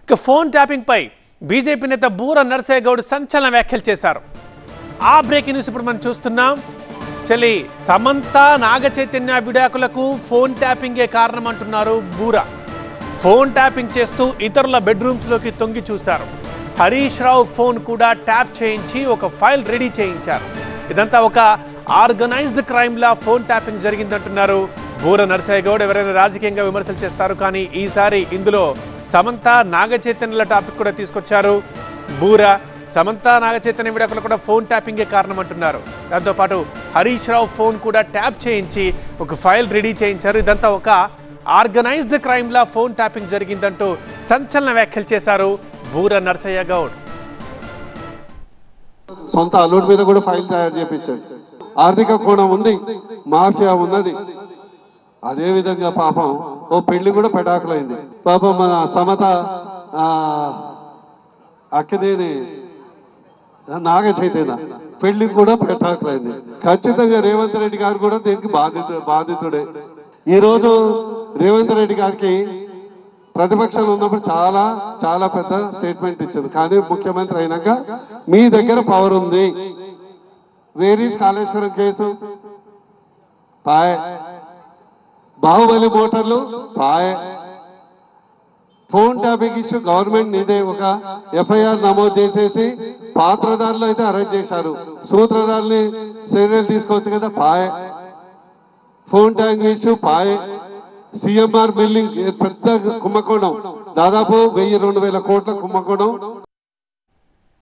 ఇక phone tapping పై BJP నేత బూర నర్సయ్య గౌడ్ సంచలన వ్యాఖ్యలు చేశారు. ఆ బ్రేకింగ్ న్యూస్ ఇప్పుడు మనం చూస్తున్నాం. చలి సమంత నాగ చైతన్య విడాకులకు ఫోన్ ట్యాపింగే కారణం అంటున్నారు బూర. ఫోన్ ట్యాపింగ్ చేస్తూ ఇతరుల బెడ్రూమ్స్ లోకి తొంగి చూశారు. హరీష్ రావు ఫోన్ కూడా ట్యాప్ చేయించి ఒక ఫైల్ రెడీ చేయించారు. ఇదంతా ఒక ఆర్గనైజ్డ్ క్రైమ్ లా ఫోన్ ట్యాపింగ్ జరిగిందంటున్నారు బూర నర్సయ్య గౌడ్. ఎవరైనా రాజకీయంగా విమర్శలు చేస్తారు, కానీ ఈసారి ఇందులో సమంత నాగ చైతన్యుల టాపిక్ కూడా తీసుకొచ్చారు బూర. సమంత నాగ చైతన్య విడాకులు కూడా ఫోన్ ట్యాపింగే కారణం అంటున్నారు. దాంతోపాటు హరీష్ రావు ఫోన్ కూడా ట్యాప్ చేయించి ఒక ఫైల్ రెడీ చేయించారు. ఇదంతా ఒక ఆర్గనైజ్డ్ క్రైమ్ లా ఫోన్ ట్యాపింగ్ జరిగిందంటూ సంచలన వ్యాఖ్యలు చేశారు బూర నర్సయ్య గౌడ్. సొంత అల్లుడి మీద కూడా ఫైల్ తయారు చేయించాడు. ఆర్థిక కోణం ఉంది, మాఫియా ఉన్నది. అదే విధంగా పాపం ఓ పెళ్లి కూడా పెడాకులైంది. పాపం మన సమత అక్కదేని నాగ చైతన్య పెళ్లి కూడా పెటాకులైంది. ఖచ్చితంగా రేవంత్ రెడ్డి గారు కూడా దీనికి బాధితుడే. ఈరోజు రేవంత్ రెడ్డి గారికి ప్రతిపక్షంలో ఉన్నప్పుడు చాలా చాలా పెద్ద స్టేట్మెంట్ ఇచ్చింది, కానీ ముఖ్యమంత్రి అయినాక మీ దగ్గర పవర్ ఉంది. వేరీస్ కాళేశ్వరం కేసు పాయ్, బాహుబలి మోటార్లు పాయ్, ఫోన్ ట్యాపింగ్ ఇష్యూ గవర్నమెంట్ నీదే ఒక ఎఫ్ఐఆర్ నమోదు చేసేసి పాత్రదారులు అయితే అరెస్ట్ చేశారు. సూత్రధారుల్ని చర్యలు తీసుకోవచ్చు కదా, పాయ్. ఫోన్ ట్యాపింగ్ ఇష్యూ పాయ్. సిఎంఆర్ బిల్డింగ్ పెద్ద కుంభకోణం, దాదాపు 1000-2000 కోట్ల కుంభకోణం.